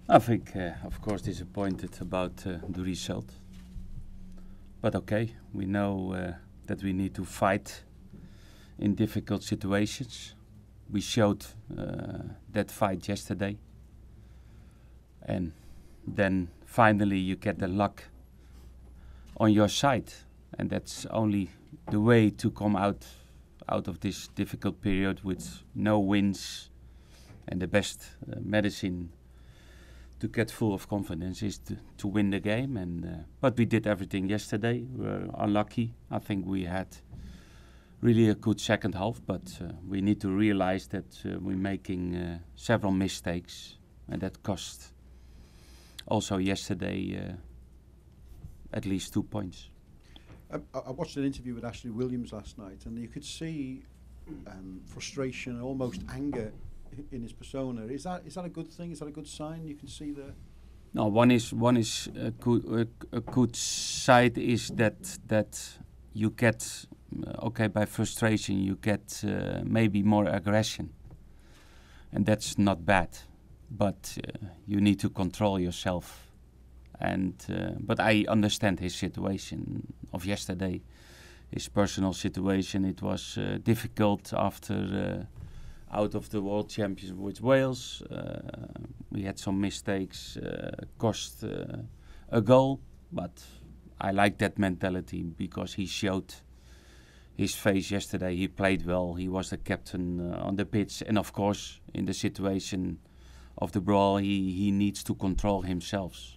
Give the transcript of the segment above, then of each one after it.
I think, of course, disappointed about the result. But okay, we know that we need to fight in difficult situations. We showed that fight yesterday. And then finally you get the luck on your side. And that's only the way to come out of this difficult period with no wins. And the best medicine to get full of confidence is to win the game. And but we did everything yesterday. We were unlucky. I think we had really a good second half, but we need to realize that we're making several mistakes, and that cost also yesterday at least 2 points. I watched an interview with Ashley Williams last night, and you could see frustration and almost anger in his persona. Is that a good thing? Is that a good sign? You can see there. No, one is a good side is that you get by frustration you get maybe more aggression, and that's not bad, but you need to control yourself. And but I understand his situation of yesterday, his personal situation. It was difficult after out of the World Championship with Wales. We had some mistakes, cost a goal, but I like that mentality because he showed his face yesterday. He played well. He was the captain on the pitch, and of course, in the situation of the brawl, he needs to control himself.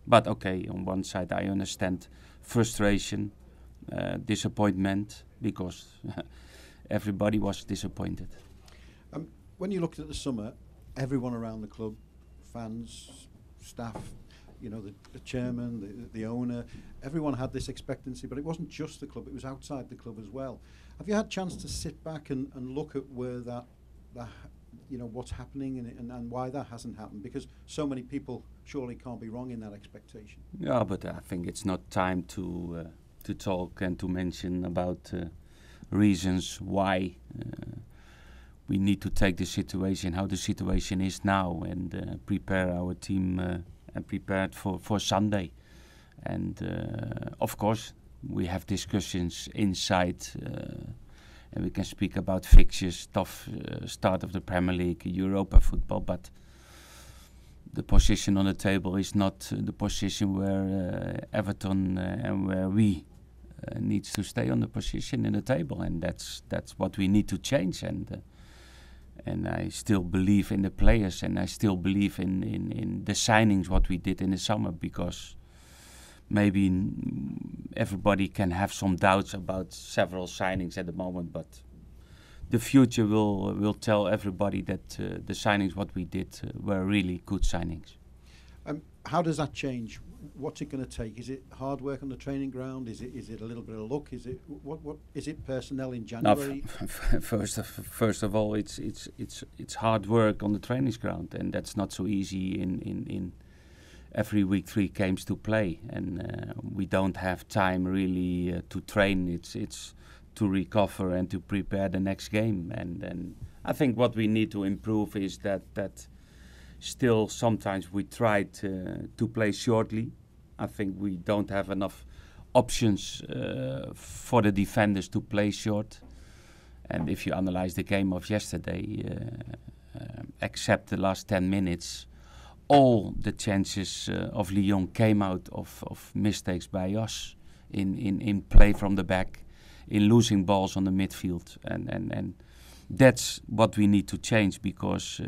But okay, on one side I understand frustration, disappointment, because everybody was disappointed. When you looked at the summer, everyone around the club, fans, staff, you know, the chairman, the owner, everyone had this expectancy, but it wasn't just the club, it was outside the club as well. Have you had a chance to sit back and look at where that you know, what's happening and why that hasn't happened? Because so many people surely can't be wrong in that expectation. Yeah, but I think it's not time to talk and to mention about reasons why we need to take the situation, how the situation is now, and prepare our team and prepared for Sunday. And of course, we have discussions inside. And we can speak about fixtures, tough start of the Premier League, Europa football, but the position on the table is not the position where Everton and where we needs to stay on the position in the table, and that's what we need to change. And I still believe in the players, and I still believe in the signings what we did in the summer, because maybe everybody can have some doubts about several signings at the moment, but the future will tell everybody that the signings what we did were really good signings. How does that change? What's it going to take? Is it hard work on the training ground? Is it a little bit of luck? Is it what is it personnel in January? No, first of all, it's hard work on the training ground, and that's not so easy in every week 3 games to play, and we don't have time really to train. It's to recover and to prepare the next game. And I think what we need to improve is that still sometimes we try to play shortly. I think we don't have enough options for the defenders to play short. And if you analyze the game of yesterday, except the last 10 minutes, all the chances of Lyon came out of mistakes by us in play from the back, in losing balls on the midfield, and that's what we need to change, because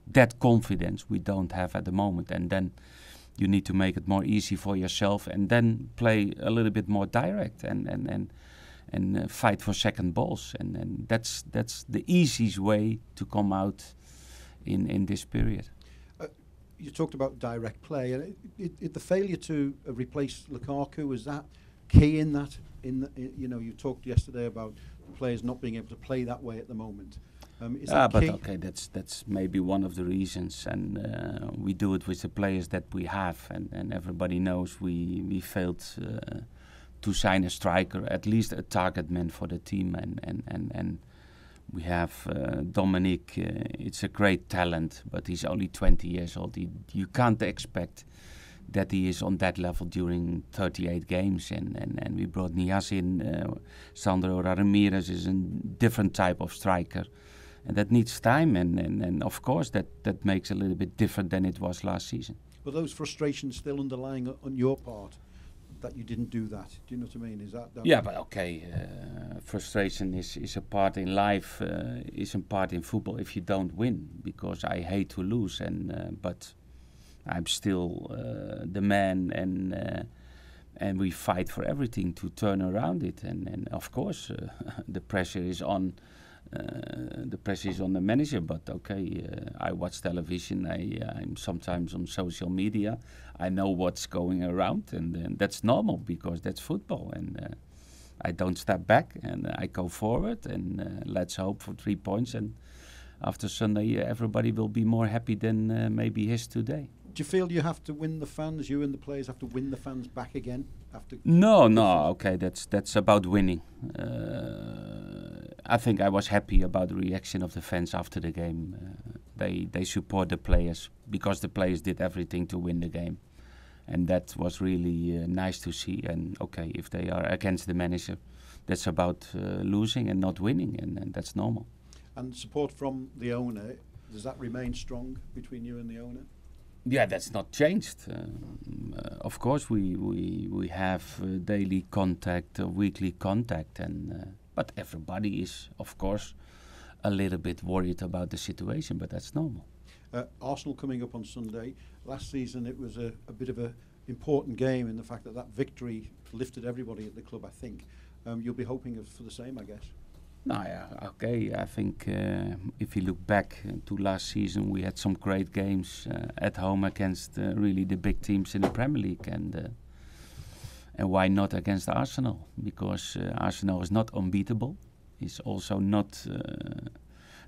that confidence we don't have at the moment. And then you need to make it more easy for yourself, and then play a little bit more direct and fight for second balls, and that's the easiest way to come out in this period. You talked about direct play, and the failure to replace Lukaku, was that key in that? You know, you talked yesterday about players not being able to play that way at the moment. Is that but key? okay, that's maybe one of the reasons, and we do it with the players that we have, and everybody knows we failed to sign a striker, at least a target man for the team, and We have Dominic. It's a great talent, but he's only 20 years old. You can't expect that he is on that level during 38 games. And we brought Nias in. Sandro Ramirez is a different type of striker. And that needs time. And of course, that makes it a little bit different than it was last season. But those frustrations still underlying on your part, that you didn't do that. Do you know what I mean? Is that yeah, but okay, frustration is a part in life, is a part in football if you don't win, because I hate to lose, but I'm still the man, and we fight for everything to turn around it, and of course the pressure is on. The pressure is on the manager, but okay, I watch television, I'm sometimes on social media, I know what's going around, and that's normal because that's football, and I don't step back and I go forward, and let's hope for 3 points, and after Sunday everybody will be more happy than maybe he is today. Do you feel you have to win the fans, you and the players have to win the fans back again? No, okay, that's about winning. I think I was happy about the reaction of the fans after the game. They support the players because the players did everything to win the game, and that was really nice to see. And okay, if they are against the manager, that's about losing and not winning, and that's normal. And support from the owner, does that remain strong between you and the owner? Yeah, that's not changed. Of course, we have daily contact, weekly contact, but everybody is, of course, a little bit worried about the situation, but that's normal. Arsenal coming up on Sunday. Last season it was a bit of an important game in the fact that victory lifted everybody at the club, I think. You'll be hoping for the same, I guess. No, yeah, okay. I think if you look back to last season, we had some great games at home against really the big teams in the Premier League, and why not against Arsenal? Because Arsenal is not unbeatable. It's also not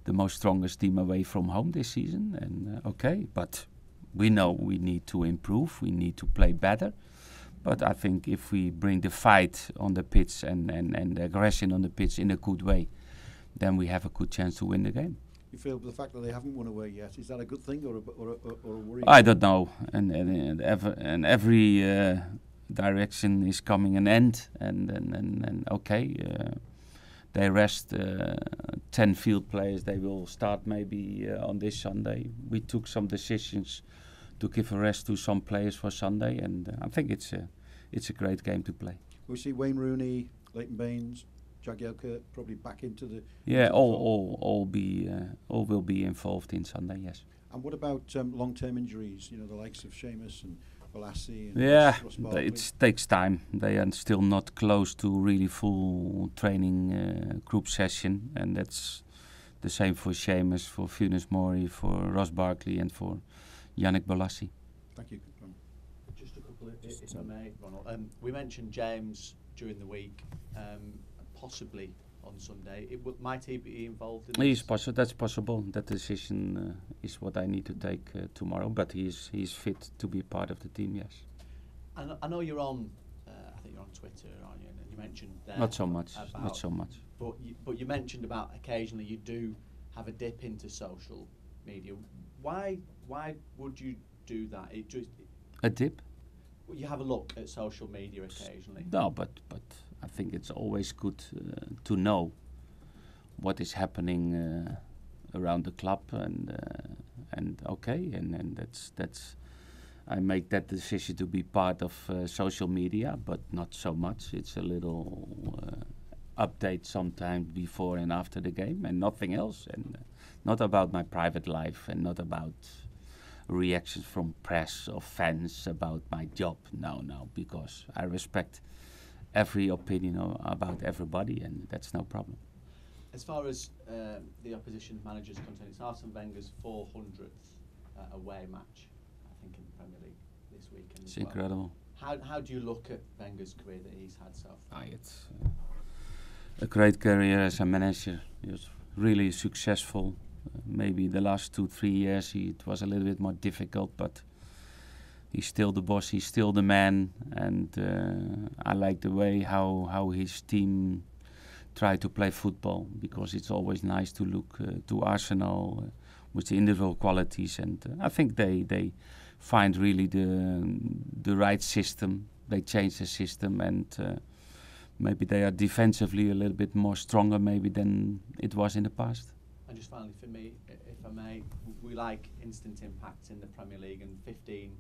the most strongest team away from home this season. And okay, but we know we need to improve. We need to play better. But I think if we bring the fight on the pitch and the aggression on the pitch in a good way, then we have a good chance to win the game. You feel the fact that they haven't won away yet, is that a good thing or a worry? I don't know. And every direction is coming an end. And okay, they rest 10 field players. They will start maybe on this Sunday. We took some decisions to give a rest to some players for Sunday, and I think it's a great game to play. We see Wayne Rooney, Leighton Baines, Jagielka probably back into the... Yeah, all will be involved in Sunday, yes. And what about long-term injuries? You know, the likes of Seamus and Balassi and Ross Barkley? It takes time. They are still not close to really full training group session, and that's the same for Seamus, for Funes Mori, for Ross Barkley, and for Yannick Balassi. Thank you. Just a couple, if I may, Ronald. We mentioned James during the week, possibly on Sunday. Might he be involved in this? That's possible. That decision is what I need to take tomorrow. But he's fit to be part of the team. Yes. And I know you're on. I think you're on Twitter, aren't you? And you mentioned there not so much. Not so much. But you mentioned about occasionally you do have a dip into social media. Why would you do that? A dip? Well, you have a look at social media occasionally. No, but I think it's always good to know what is happening around the club, and okay, and that's I make that decision to be part of social media, but not so much. It's a little update sometimes before and after the game, and nothing else, and not about my private life, and not about reactions from press or fans about my job. No, because I respect every opinion about everybody, and that's no problem. As far as the opposition managers concerned, it's Arsene Wenger's 400th away match, I think, in the Premier League this weekend. It's incredible. How do you look at Wenger's career that he's had so far? It's a great career as a manager. He was really successful. Maybe the last 2-3 years it was a little bit more difficult, but he's still the boss, he's still the man, and I like the way how his team try to play football, because it's always nice to look to Arsenal with the individual qualities, and I think they find really the right system. They change the system, and maybe they are defensively a little bit more stronger maybe than it was in the past. And just finally for me, if I may, we like instant impact in the Premier League, and 15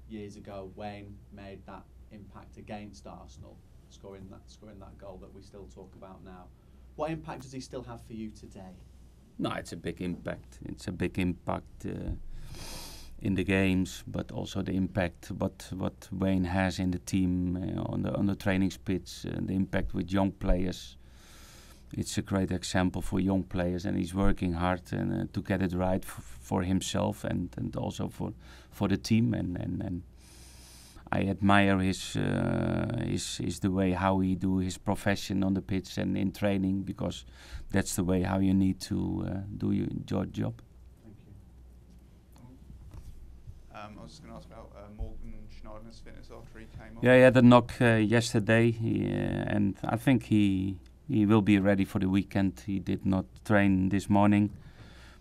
years ago Wayne made that impact against Arsenal, scoring that goal that we still talk about now. What impact does he still have for you today? No, it's a big impact. It's a big impact in the games, but also the impact what Wayne has in the team on the training pitch, the impact with young players. It's a great example for young players, and he's working hard and to get it right for himself and also for the team. And I admire his the way how he do his profession on the pitch and in training, because that's the way how you need to do your job. Thank you. I was just going to ask about Morgan Schneider's fitness after he came on. Yeah, he had a knock yesterday, and I think he will be ready for the weekend. He did not train this morning,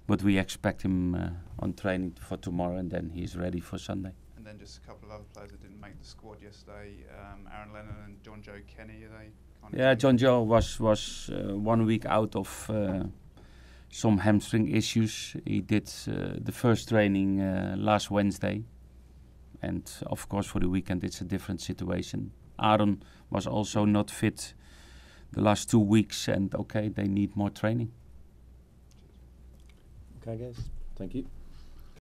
but we expect him on training for tomorrow, and then he's ready for Sunday. And then just a couple of other players that didn't make the squad yesterday, Aaron Lennon and John Joe Kenny, are they kind of... Yeah, John Joe was 1 week out of some hamstring issues. He did the first training last Wednesday, and of course for the weekend it's a different situation. Aaron was also not fit the last 2 weeks, and okay, they need more training. Okay, guys, thank you.